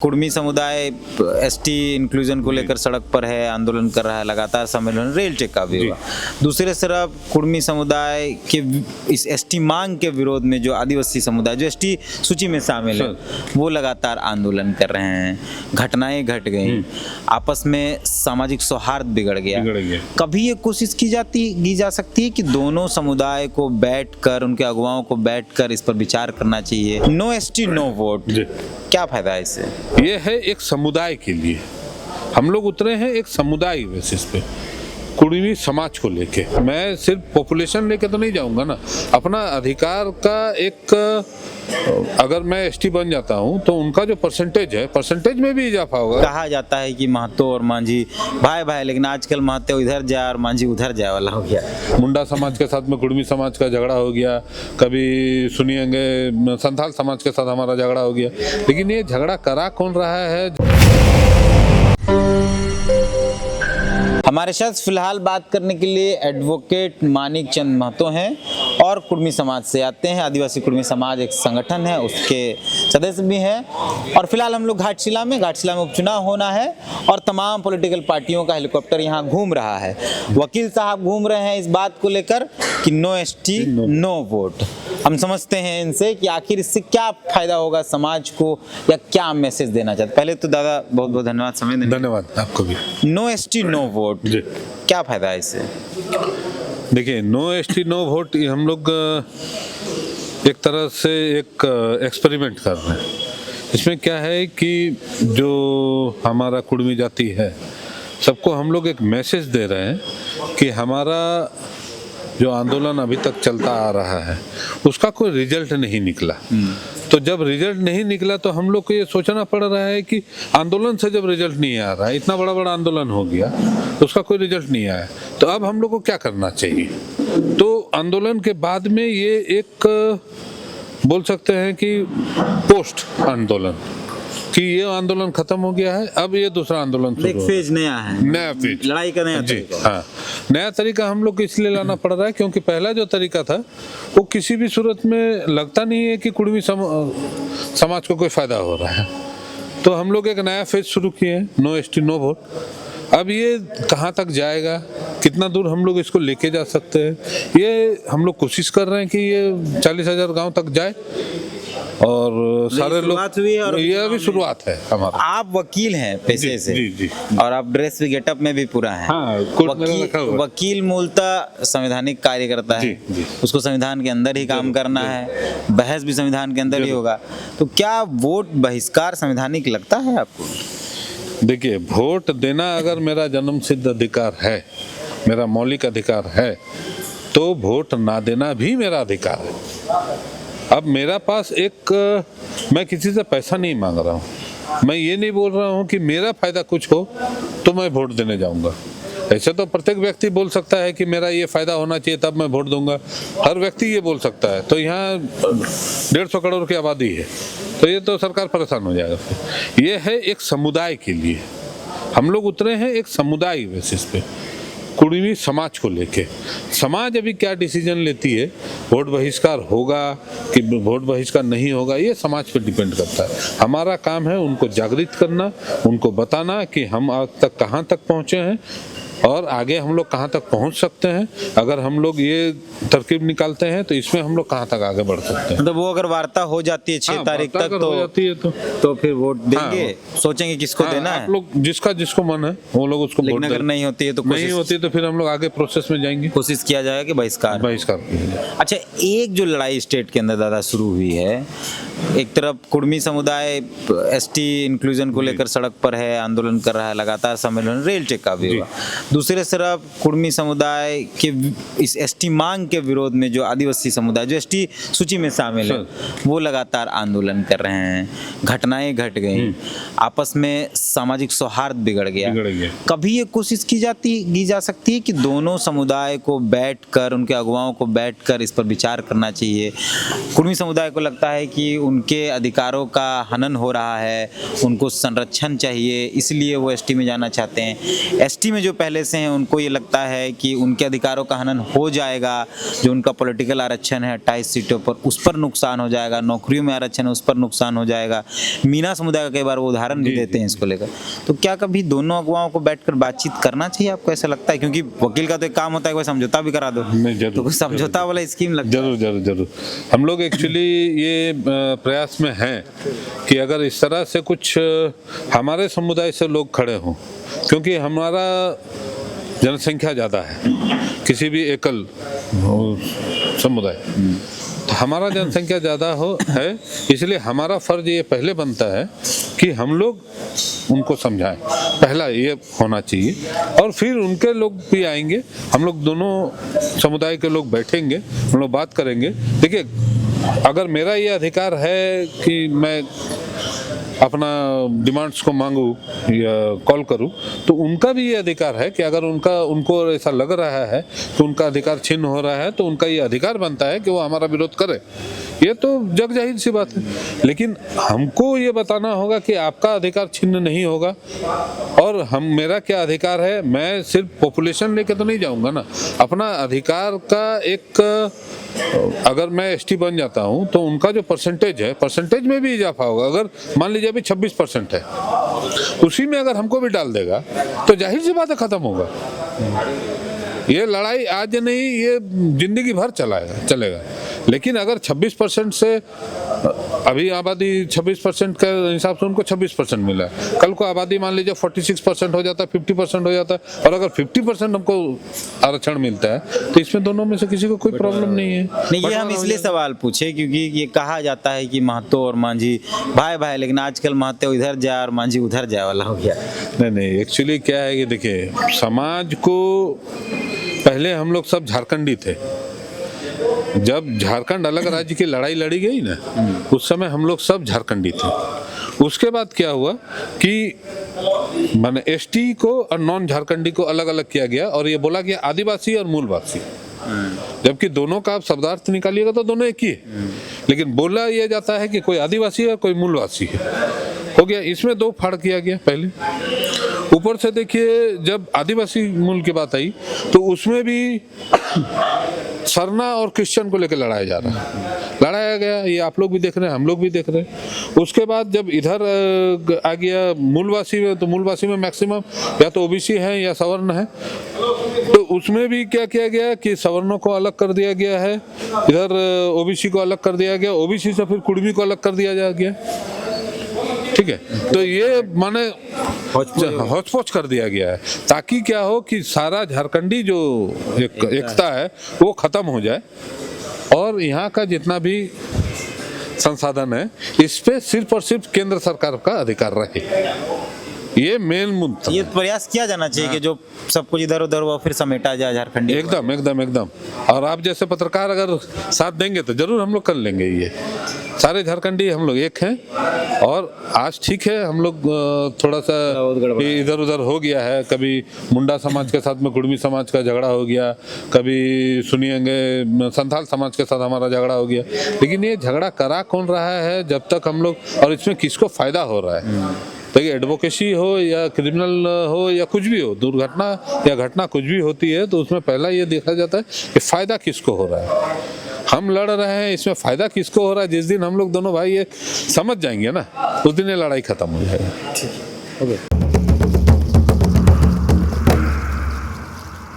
कुर्मी समुदाय ST inclusion को लेकर सड़क पर है, आंदोलन कर रहा है, लगातार सम्मेलन रेल टेक का भी हुआ। दूसरे तरफ कुर्मी समुदाय के इस एसटी मांग के विरोध में जो आदिवासी समुदाय जो एसटी सूची में शामिल है वो लगातार आंदोलन कर रहे हैं। घटनाएं घट गई, आपस में सामाजिक सौहार्द बिगड़ गया। कभी ये कोशिश की जा सकती है कि दोनों समुदाय को बैठकर, उनके अगुवाओं को बैठकर इस पर विचार करना चाहिए। नो एसटी नो वोट, क्या फायदा है इससे? ये है एक समुदाय के लिए, हम लोग उतरे हैं एक समुदाय बेसिस पे, कुर्मी समाज को लेके। मैं सिर्फ पॉपुलेशन लेके तो नहीं जाऊंगा ना, अपना अधिकार का एक, अगर मैं एसटी बन जाता हूं तो उनका जो परसेंटेज है, परसेंटेज में भी इजाफा होगा। कहा जाता है कि महतो और मांझी भाई भाई, लेकिन आजकल महतो इधर जाए और मांझी उधर जाए वाला हो गया। मुंडा समाज के साथ में कुर्मी समाज का झगड़ा हो गया, कभी सुनिएंगे संथाल समाज के साथ हमारा झगड़ा हो गया, लेकिन ये झगड़ा करा कौन रहा है? हमारे साथ फिलहाल बात करने के लिए एडवोकेट मानिक चंद महतो हैं और कुर्मी समाज से आते हैं। आदिवासी कुर्मी समाज एक संगठन है, उसके सदस्य भी हैं। और फिलहाल हम लोग घाटशिला में उपचुनाव होना है और तमाम पॉलिटिकल पार्टियों का हेलीकॉप्टर यहाँ घूम रहा है। वकील साहब घूम रहे हैं इस बात को लेकर कि नो एसटी नो वोट। हम समझते हैं इनसे कि आखिर इससे क्या फायदा होगा समाज को, या क्या मैसेज देना चाहते। पहले तो दादा बहुत बहुत धन्यवाद समय देने। धन्यवाद आपको भी। नो एसटी नो वोट, क्या फायदा है इससे? देखिए, नो एसटी नो वोट, हम लोग एक तरह से एक एक्सपेरिमेंट कर रहे हैं। इसमें क्या है कि जो हमारा कुर्मी जाति है, सबको हम लोग एक मैसेज दे रहे हैं कि हमारा जो आंदोलन अभी तक चलता आ रहा है उसका कोई रिजल्ट नहीं निकला। तो जब रिजल्ट नहीं निकला तो हम लोग को ये सोचना पड़ रहा है कि आंदोलन से जब रिजल्ट नहीं आ रहा है, इतना बड़ा बड़ा आंदोलन हो गया, उसका कोई रिजल्ट नहीं आया, तो अब हम लोग को क्या करना चाहिए? तो आंदोलन के बाद में ये एक बोल सकते हैं कि पोस्ट आंदोलन, कि ये आंदोलन खत्म हो गया है, अब ये दूसरा आंदोलन शुरू हो, फेज नया है, नया फेज, लड़ाई का नया जी। हाँ, नया तरीका हम लोग को इसलिए लाना पड़ रहा है क्योंकि पहला जो तरीका था वो किसी भी सूरत में लगता नहीं है कि कुर्मी समाज को कोई फायदा हो रहा है। तो हम लोग एक नया फेज शुरू किए हैं, नो एसटी नो वोट। अब ये कहाँ तक जाएगा, कितना दूर हम लोग इसको लेके जा सकते हैं, ये हम लोग कोशिश कर रहे हैं कि ये 40,000 गांव तक जाए। और सारे लोग हुई है और ये अभी शुरुआत है हमारा। आप वकील हैं पेशे से, जी। और आप ड्रेस भी गेटअप में भी पूरा है। हाँ, वकील मूलतः संवैधानिक कार्य करता है, जी। उसको संविधान के अंदर ही काम करना है, बहस भी संविधान के अंदर ही होगा। तो क्या वोट बहिष्कार संवैधानिक लगता है आपको? देखिए, वोट देना अगर मेरा जन्मसिद्ध अधिकार है, मेरा मौलिक अधिकार है, तो वोट ना देना भी मेरा अधिकार है। अब मेरा पास एक, मैं किसी से पैसा नहीं मांग रहा हूँ, मैं ये नहीं बोल रहा हूँ कि मेरा फायदा कुछ हो तो मैं वोट देने जाऊँगा। ऐसे तो प्रत्येक व्यक्ति बोल सकता है कि मेरा ये फायदा होना चाहिए तब मैं वोट दूंगा, हर व्यक्ति ये बोल सकता है। तो यहाँ 150 करोड़ की आबादी है, तो ये तो सरकार परेशान हो जाएगा। ये है एक समुदाय के लिए, हम लोग उतरे हैं एक समुदाय बेसिस पे, कुर्मी समाज को लेके। समाज अभी क्या डिसीजन लेती है, वोट बहिष्कार होगा कि वोट बहिष्कार नहीं होगा, ये समाज पे डिपेंड करता है। हमारा काम है उनको जागृत करना, उनको बताना कि हम आज तक कहाँ तक पहुँचे हैं और आगे हम लोग कहाँ तक पहुँच सकते हैं। अगर हम लोग ये तरकीब निकालते हैं तो इसमें हम लोग कहाँ तक आगे बढ़ सकते हैं। मतलब वो अगर वार्ता हो जाती है 6 तारीख तक हो जाती है तो फिर वोट देंगे, सोचेंगे किसको देना है। आप लोग जिसको मन है वो लोग उसको वोट लेकिन अगर नहीं होती है तो फिर हम लोग आगे प्रोसेस में जाएंगे, कोशिश किया जाएगा कि बहिष्कार। अच्छा, एक जो लड़ाई स्टेट के अंदर दादा शुरू हुई है, एक तरफ कुर्मी समुदाय एसटी इंक्लूजन को लेकर सड़क पर है, आंदोलन कर रहा है, लगातार सम्मेलन रेल टेक का भी हुआ। दूसरे तरफ कुर्मी समुदाय के इस एसटी मांग के विरोध में जो आदिवासी समुदाय जो एसटी सूची में शामिल है वो लगातार आंदोलन कर रहे हैं। घटनाएं घट गई, आपस में सामाजिक सौहार्द बिगड़ गया। कभी ये कोशिश की जा सकती है कि दोनों समुदाय को बैठकर, उनके अगुवाओं को बैठकर इस पर विचार करना चाहिए। कुर्मी समुदाय को लगता है कि उनके अधिकारों का हनन हो रहा है, उनको संरक्षण चाहिए, इसलिए वो एसटी में जाना चाहते हैं। एसटी में जो पहले पहले से हैं, उनको ये लगता है कि उनके अधिकारों का हनन हो जाएगा, जो उनका पॉलिटिकल आरक्षण है 28 सीटों पर, उस पर नुकसान हो जाएगा, नौकरियों में आरक्षण है उस पर नुकसान हो जाएगा। मीना समुदाय का कई बार वो उदाहरण भी देते हैं इसको लेकर। तो क्या कभी दोनों अगुवाओं को बैठकर बातचीत करना चाहिए, आपको ऐसा लगता है? क्योंकि वकील का तो एक काम होता है कि समझौता भी करा दो, तो कोई समझौता वाला स्कीम लगता है? जरूर हम लोग एक्चुअली ये प्रयास में हैं कि अगर इस तरह से कुछ हमारे समुदाय से लोग खड़े हों, क्योंकि हमारा जनसंख्या ज़्यादा है, किसी भी एकल समुदाय, तो हमारा जनसंख्या ज़्यादा है, इसलिए हमारा फ़र्ज ये पहले बनता है कि हम लोग उनको समझाएं, पहला ये होना चाहिए, और फिर उनके लोग भी आएंगे, हम लोग दोनों समुदाय के लोग बैठेंगे, हम लोग बात करेंगे। देखिए, अगर मेरा ये अधिकार है कि मैं अपना डिमांड्स को मांगू या कॉल करूं, तो उनका भी ये अधिकार है कि अगर उनको ऐसा लग रहा है कि उनका अधिकार छीन हो रहा है, तो उनका ये अधिकार बनता है कि वो हमारा विरोध करे। ये तो जग जाहिर सी बात है, लेकिन हमको ये बताना होगा कि आपका अधिकार छिन्न नहीं होगा, और मेरा क्या अधिकार है। मैं सिर्फ पॉपुलेशन लेके तो नहीं जाऊंगा ना, अपना अधिकार का एक, अगर मैं एसटी बन जाता हूं तो उनका जो परसेंटेज है, परसेंटेज में भी इजाफा होगा। अगर मान लीजिए अभी 26% है, उसी में अगर हमको भी डाल देगा तो जाहिर सी बात है खत्म होगा। ये लड़ाई आज नहीं, ये जिंदगी भर चलेगा। लेकिन अगर 26% से, अभी आबादी 26% के हिसाब से उनको 26% मिला है, कल को आबादी मान लीजिए 46% हो जाता है, 50% हो जाता है, और अगर 50% हमको आरक्षण मिलता है, तो इसमें दोनों में से किसी को कोई प्रॉब्लम नहीं है। नहीं, ये हम इसलिए सवाल पूछे क्योंकि ये कहा जाता है कि महतो और मांझी भाई, लेकिन आजकल महतो इधर जाए और मांझी उधर जाए वाला हो गया। नहीं, एक्चुअली क्या है कि देखिए, समाज को पहले हम लोग सब झारखंडी थे। जब झारखंड अलग राज्य की लड़ाई लड़ी गई ना, उस समय हम लोग सब झारखंडी थे। उसके बाद क्या हुआ कि माने एसटी को और नॉन झारखंडी को अलग अलग किया गया, और ये बोला गया आदिवासी और मूलवासी, जबकि दोनों का आप शब्दार्थ निकालिएगा तो दोनों एक ही है। लेकिन बोला यह जाता है कि कोई आदिवासी है, कोई मूलवासी है, हो गया। इसमें दो फाड़ किया गया पहले। ऊपर से देखिए, जब आदिवासी मूल की बात आई तो उसमें भी सरना और क्रिश्चियन को लेकर लड़ाया गया। ये आप लोग भी देख रहे हैं, हम लोग भी देख रहे हैं। उसके बाद जब इधर आ गया मूलवासी में, तो मूलवासी में मैक्सिमम या तो ओबीसी है या सवर्ण है, तो उसमें भी क्या किया गया कि सवर्णों को अलग कर दिया गया है, इधर ओबीसी को अलग कर दिया गया, ओबीसी से फिर कुर्मी को अलग कर दिया गया। ठीक है, तो ये माने हौच-पौच कर दिया गया है, ताकि क्या हो कि सारा झारखंडी जो एकता है वो खत्म हो जाए, और यहाँ का जितना भी संसाधन है इस पे सिर्फ और सिर्फ केंद्र सरकार का अधिकार रहे। ये मेन मुद्दा, ये प्रयास किया जाना चाहिए कि जो सब कुछ इधर उधर हुआ फिर समेटा जाए झारखंड। एकदम। और आप जैसे पत्रकार अगर साथ देंगे तो जरूर हम लोग कर लेंगे। ये सारे झारखंडी हम लोग एक हैं, और आज ठीक है, हम लोग थोड़ा सा इधर उधर हो गया है। कभी मुंडा समाज के साथ में कुर्मी समाज का झगड़ा हो गया, कभी सुनिएंगे संथाल समाज के साथ हमारा झगड़ा हो गया, लेकिन ये झगड़ा करा कौन रहा है जब तक हम लोग, और इसमें किसको फायदा हो रहा है। देखिए, एडवोकेसी हो या क्रिमिनल हो या कुछ भी हो, दुर्घटना या घटना कुछ भी होती है, तो उसमें पहला ये देखा जाता है कि फायदा किसको हो रहा है। हम लड़ रहे हैं, इसमें फायदा किसको हो रहा है। जिस दिन हम लोग दोनों भाई ये समझ जाएंगे ना, उस दिन ये लड़ाई खत्म हो जाएगी।